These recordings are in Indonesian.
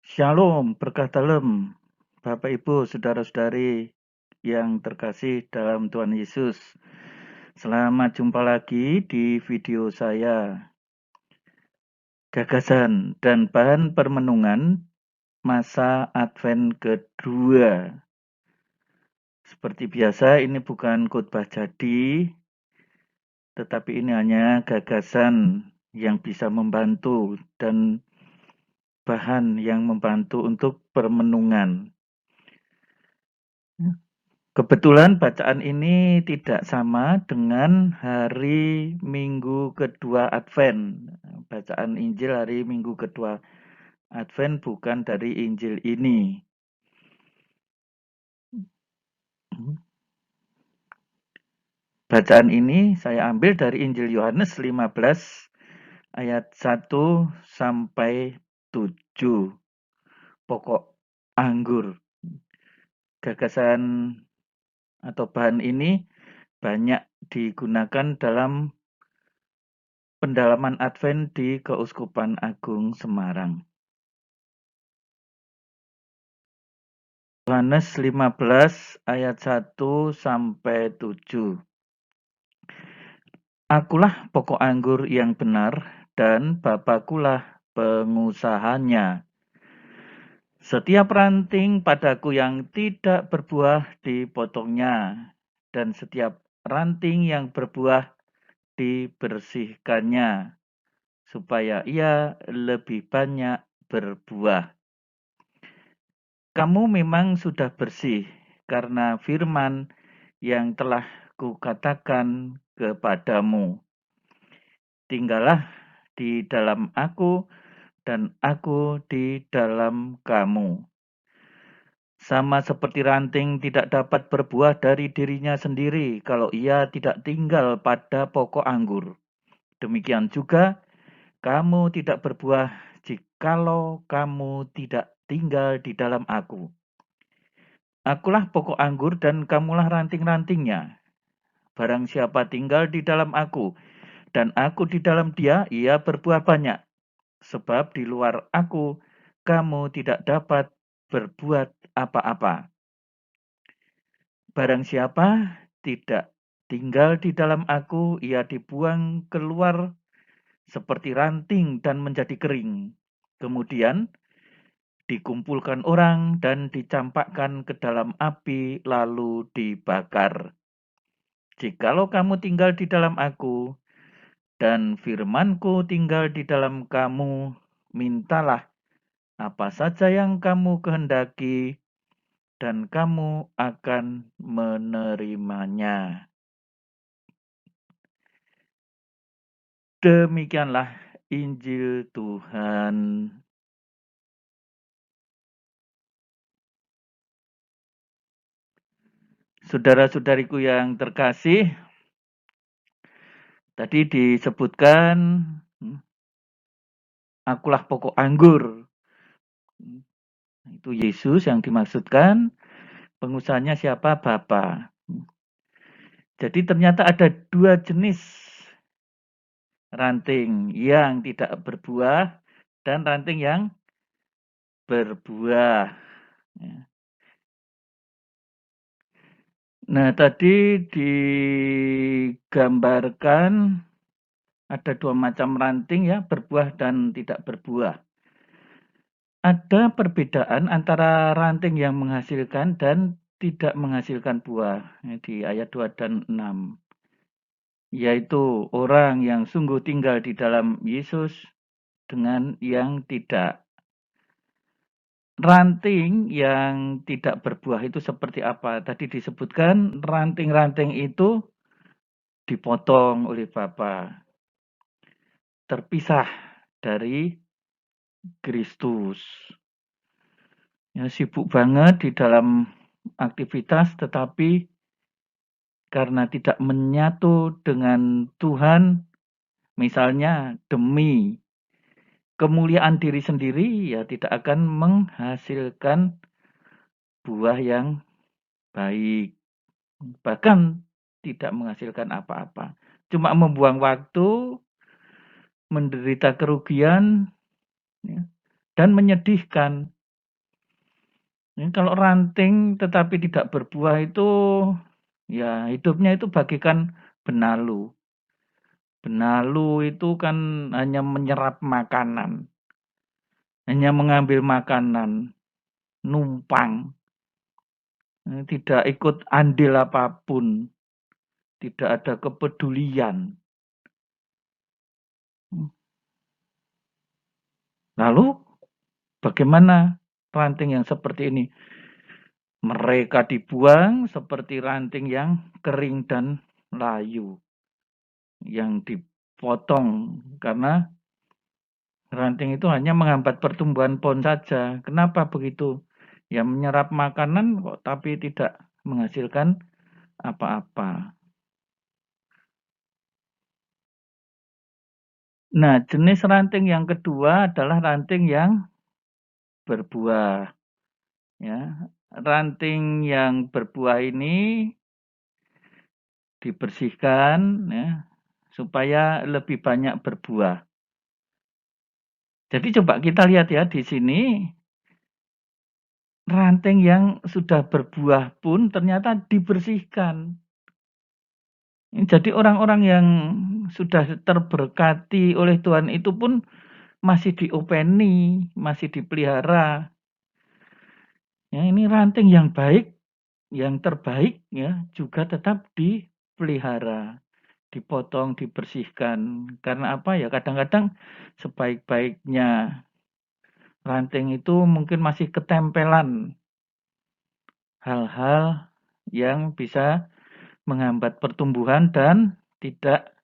Shalom, berkah dalam, Bapak Ibu, saudara-saudari yang terkasih dalam Tuhan Yesus. Selamat jumpa lagi di video saya. Gagasan dan bahan permenungan masa Advent kedua. Seperti biasa, ini bukan khotbah jadi, tetapi ini hanya gagasan yang bisa membantu dan bahan yang membantu untuk permenungan. Kebetulan bacaan ini tidak sama dengan hari Minggu kedua Advent. Bacaan Injil hari Minggu kedua Advent bukan dari Injil ini. Bacaan ini saya ambil dari Injil Yohanes 15 ayat 1 sampai 7. Pokok anggur. Gagasan atau bahan ini banyak digunakan dalam pendalaman Advent di Keuskupan Agung Semarang. Yohanes 15 ayat 1 sampai 7. Akulah pokok anggur yang benar dan Bapakulah pengusahanya. Setiap ranting padaku yang tidak berbuah dipotongnya, dan setiap ranting yang berbuah dibersihkannya, supaya ia lebih banyak berbuah. Kamu memang sudah bersih karena firman yang telah kukatakan kepadamu. Tinggallah di dalam aku dan aku di dalam kamu. Sama seperti ranting tidak dapat berbuah dari dirinya sendiri kalau ia tidak tinggal pada pokok anggur. Demikian juga kamu tidak berbuah jikalau kamu tidak tinggal di dalam aku. Akulah pokok anggur dan kamulah ranting-rantingnya. Barang siapa tinggal di dalam aku dan aku di dalam dia, ia berbuah banyak. Sebab di luar aku, kamu tidak dapat berbuat apa-apa. Barang siapa tidak tinggal di dalam aku, ia dibuang keluar seperti ranting dan menjadi kering. Kemudian dikumpulkan orang dan dicampakkan ke dalam api lalu dibakar. Jikalau kamu tinggal di dalam aku, dan firmanku tinggal di dalam kamu, mintalah apa saja yang kamu kehendaki, dan kamu akan menerimanya. Demikianlah Injil Tuhan. Saudara-saudariku yang terkasih, tadi disebutkan, akulah pokok anggur. Itu Yesus yang dimaksudkan, pengusahanya siapa? Bapa. Jadi ternyata ada dua jenis ranting yang tidak berbuah dan ranting yang berbuah. Nah, tadi digambarkan ada dua macam ranting ya, berbuah dan tidak berbuah. Ada perbedaan antara ranting yang menghasilkan dan tidak menghasilkan buah di ayat 2 dan 6. Yaitu orang yang sungguh tinggal di dalam Yesus dengan yang tidak. Ranting yang tidak berbuah itu seperti apa? Tadi disebutkan ranting-ranting itu dipotong oleh Bapa. Terpisah dari Kristus. Ya, sibuk banget di dalam aktivitas, tetapi karena tidak menyatu dengan Tuhan, misalnya demi kemuliaan diri sendiri, ya tidak akan menghasilkan buah yang baik. Bahkan tidak menghasilkan apa-apa. Cuma membuang waktu, menderita kerugian, ya, dan menyedihkan. Ini kalau ranting tetapi tidak berbuah itu, ya hidupnya itu bagikan benalu. Benalu itu kan hanya menyerap makanan, hanya mengambil makanan, numpang, tidak ikut andil apapun, tidak ada kepedulian. Lalu bagaimana ranting yang seperti ini? Mereka dibuang seperti ranting yang kering dan layu, yang dipotong karena ranting itu hanya menghambat pertumbuhan pohon saja. Kenapa begitu? Ya menyerap makanan kok tapi tidak menghasilkan apa-apa. Nah, jenis ranting yang kedua adalah ranting yang berbuah. Ya, ranting yang berbuah ini dibersihkan ya, supaya lebih banyak berbuah. Jadi coba kita lihat ya di sini ranting yang sudah berbuah pun ternyata dibersihkan. Jadi orang-orang yang sudah terberkati oleh Tuhan itu pun masih diopeni, masih dipelihara. Ya, ini ranting yang baik, yang terbaik ya juga tetap dipelihara, dipotong, dibersihkan. Karena apa ya? Kadang-kadang sebaik-baiknya ranting itu mungkin masih ketempelan hal-hal yang bisa menghambat pertumbuhan dan tidak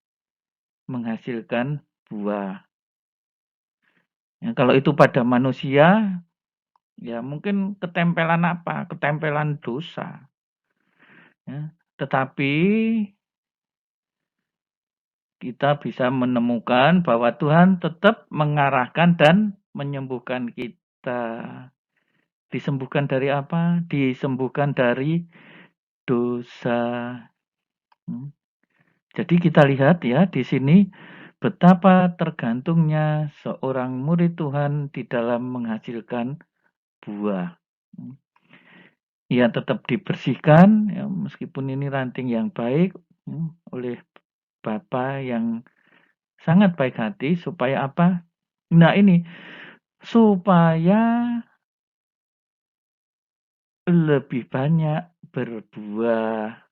menghasilkan buah. Ya, kalau itu pada manusia, ya mungkin ketempelan apa? Ketempelan dosa. Ya. Tetapi kita bisa menemukan bahwa Tuhan tetap mengarahkan dan menyembuhkan kita. Disembuhkan dari apa? Disembuhkan dari dosa. Jadi kita lihat ya di sini betapa tergantungnya seorang murid Tuhan di dalam menghasilkan buah. Ya tetap dibersihkan ya, meskipun ini ranting yang baik oleh Bapa yang sangat baik hati supaya apa? Nah ini supaya lebih banyak berbuah.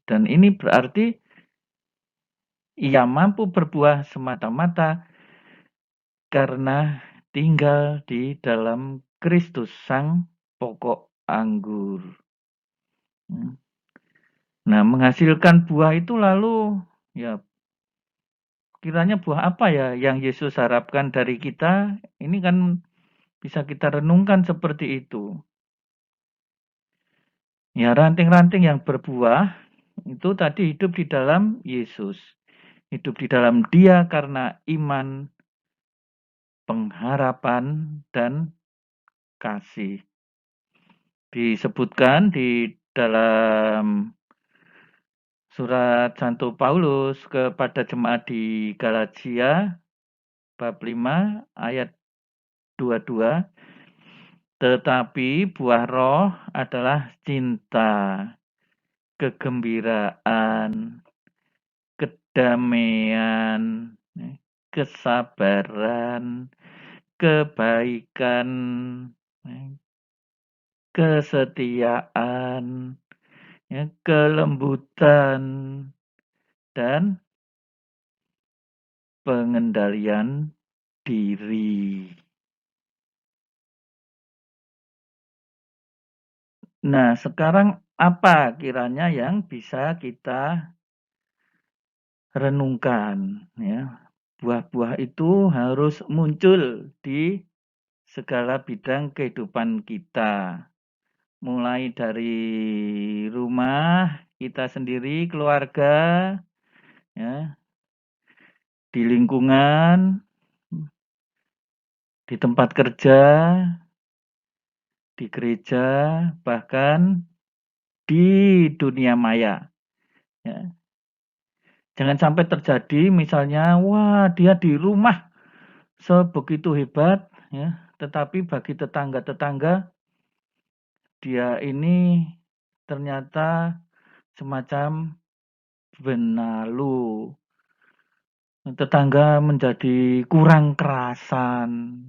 Dan ini berarti ia mampu berbuah semata-mata karena tinggal di dalam Kristus sang pokok anggur. Nah, menghasilkan buah itu lalu ya kiranya buah apa ya yang Yesus harapkan dari kita? Ini kan bisa kita renungkan seperti itu. Ya, ranting-ranting yang berbuah itu tadi hidup di dalam Yesus. Hidup di dalam Dia karena iman, pengharapan, dan kasih. Disebutkan di dalam surat Santo Paulus kepada jemaat di Galatia bab 5 ayat 22, tetapi buah roh adalah cinta, kegembiraan, kedamaian, kesabaran, kebaikan, kesetiaan, kelembutan, dan pengendalian diri. Nah, sekarang apa kiranya yang bisa kita renungkan ya? Buah-buah itu harus muncul di segala bidang kehidupan kita. Mulai dari rumah kita sendiri, keluarga, ya, di lingkungan, di tempat kerja, di gereja, bahkan di dunia maya. Ya. Jangan sampai terjadi misalnya, wah dia di rumah sebegitu hebat, ya, tetapi bagi tetangga-tetangga, dia ini ternyata semacam benalu. Tetangga menjadi kurang kerasan,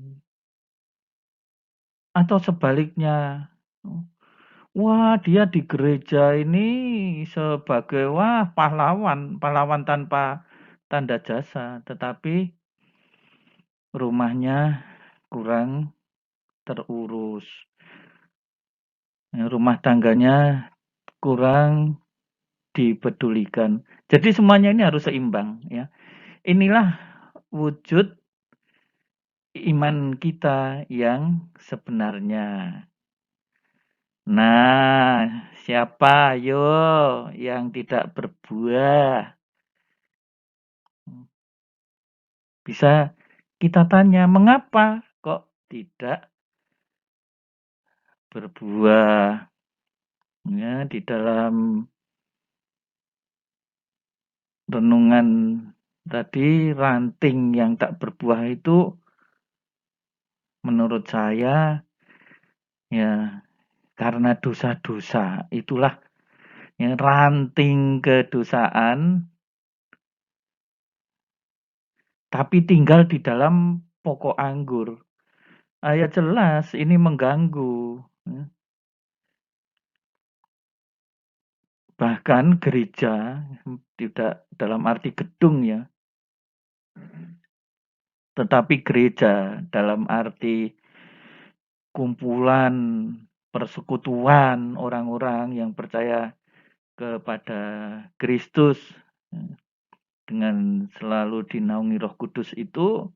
atau sebaliknya. Wah, dia di gereja ini sebagai pahlawan, pahlawan tanpa tanda jasa, tetapi rumahnya kurang terurus. Rumah tangganya kurang dipedulikan. Jadi semuanya ini harus seimbang, ya. Inilah wujud iman kita yang sebenarnya. Nah, siapa yo yang tidak berbuah? Bisa kita tanya, mengapa kok tidak berbuah? Ya, di dalam renungan tadi, ranting yang tak berbuah itu menurut saya ya karena dosa-dosa. Itulah ya, ranting kedosaan, tapi tinggal di dalam pokok anggur. Ya jelas ini mengganggu. Ya. Bahkan gereja, tidak dalam arti gedung ya, tetapi gereja dalam arti kumpulan, persekutuan orang-orang yang percaya kepada Kristus dengan selalu dinaungi Roh Kudus itu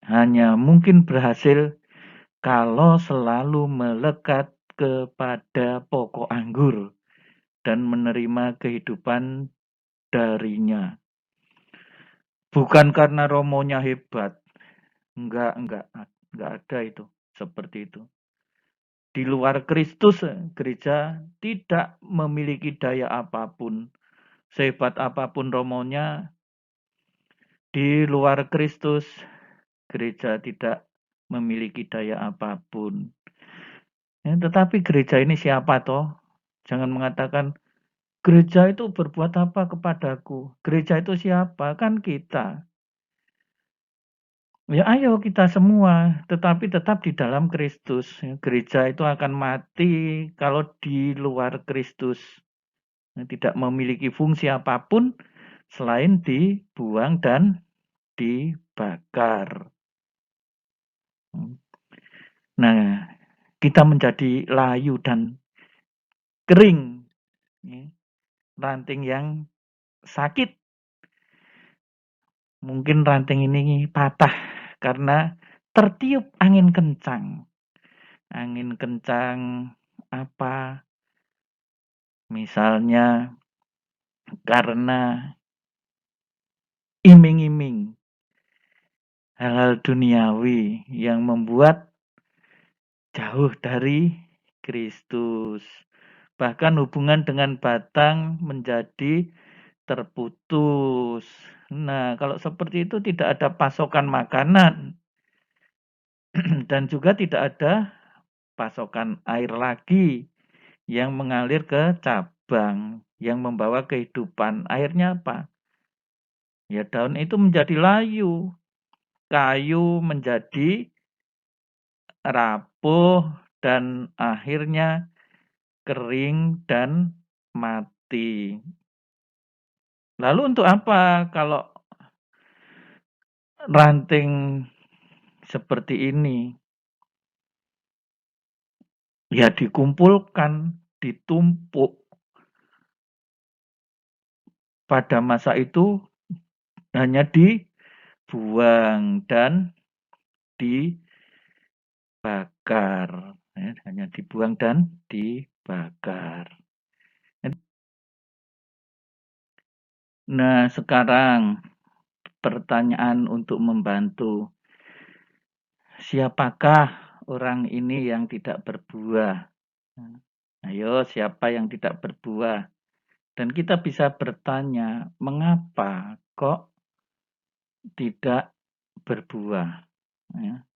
hanya mungkin berhasil kalau selalu melekat kepada pokok anggur dan menerima kehidupan darinya. Bukan karena romonya hebat. Enggak ada itu seperti itu. Di luar Kristus, gereja tidak memiliki daya apapun. Sehebat apapun romonya, di luar Kristus, gereja tidak memiliki daya apapun. Ya, tetapi gereja ini siapa toh? Jangan mengatakan, gereja itu berbuat apa kepadaku? Gereja itu siapa? Kan kita. Ya ayo kita semua, tetapi tetap di dalam Kristus. Gereja itu akan mati kalau di luar Kristus. Tidak memiliki fungsi apapun selain dibuang dan dibakar. Nah, kita menjadi layu dan kering. Ranting yang sakit. Mungkin ranting ini patah karena tertiup angin kencang. Angin kencang apa? Misalnya karena iming-iming hal-hal duniawi yang membuat jauh dari Kristus. Bahkan hubungan dengan batang menjadi terputus. Nah, kalau seperti itu tidak ada pasokan makanan dan juga tidak ada pasokan air lagi yang mengalir ke cabang yang membawa kehidupan. Airnya apa? Ya daun itu menjadi layu, kayu menjadi rapuh dan akhirnya kering dan mati. Lalu untuk apa kalau ranting seperti ini? Ya dikumpulkan, ditumpuk. Pada masa itu hanya dibuang dan dibakar. Ya, hanya dibuang dan dibakar. Nah, sekarang pertanyaan untuk membantu. Siapakah orang ini yang tidak berbuah? Ayo, siapa yang tidak berbuah? Dan kita bisa bertanya, mengapa kok tidak berbuah? Ya.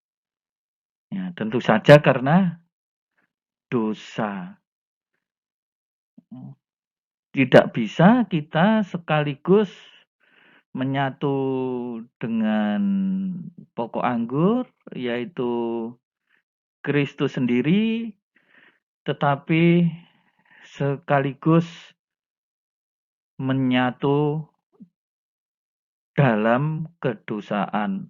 Ya, tentu saja karena dosa. Tidak bisa kita sekaligus menyatu dengan pokok anggur, yaitu Kristus sendiri, tetapi sekaligus menyatu dalam kedosaan.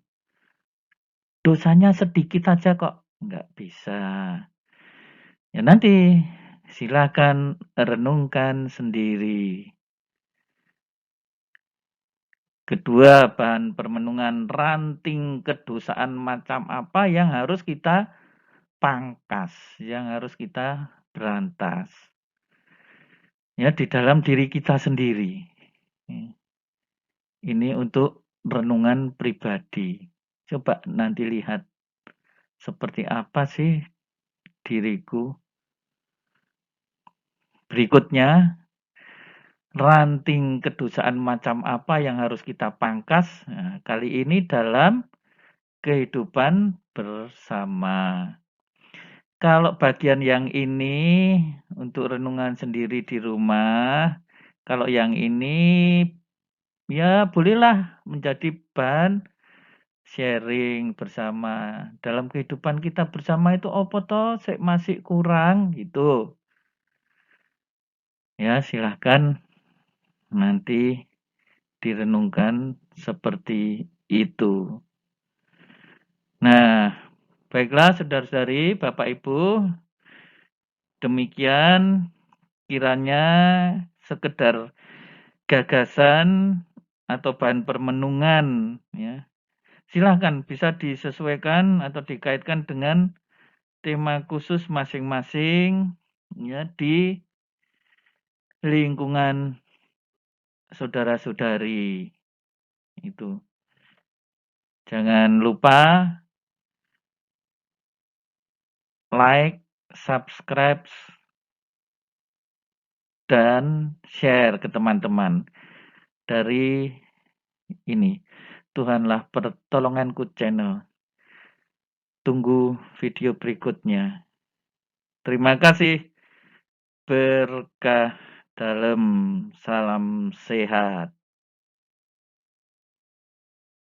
Dosanya sedikit saja kok, nggak bisa. Ya nanti silakan renungkan sendiri. Kedua, bahan permenungan ranting kedosaan macam apa yang harus kita pangkas, yang harus kita berantas. Ya, di dalam diri kita sendiri. Ini untuk renungan pribadi. Coba nanti lihat seperti apa sih diriku. Berikutnya, ranting kedosaan macam apa yang harus kita pangkas. Nah, kali ini dalam kehidupan bersama. Kalau bagian yang ini untuk renungan sendiri di rumah, kalau yang ini ya bolehlah menjadi bahan sharing bersama. Dalam kehidupan kita bersama itu opo toh masih kurang gitu. Ya, silahkan nanti direnungkan seperti itu. Nah, baiklah saudara-saudari, Bapak Ibu, demikian kiranya sekedar gagasan atau bahan permenungan ya. Silahkan bisa disesuaikan atau dikaitkan dengan tema khusus masing-masing ya di lingkungan saudara-saudari itu. Jangan lupa like, subscribe, dan share ke teman-teman dari ini. Tuhanlah pertolonganku channel. Tunggu video berikutnya. Terima kasih. Berkah dalam salam sehat.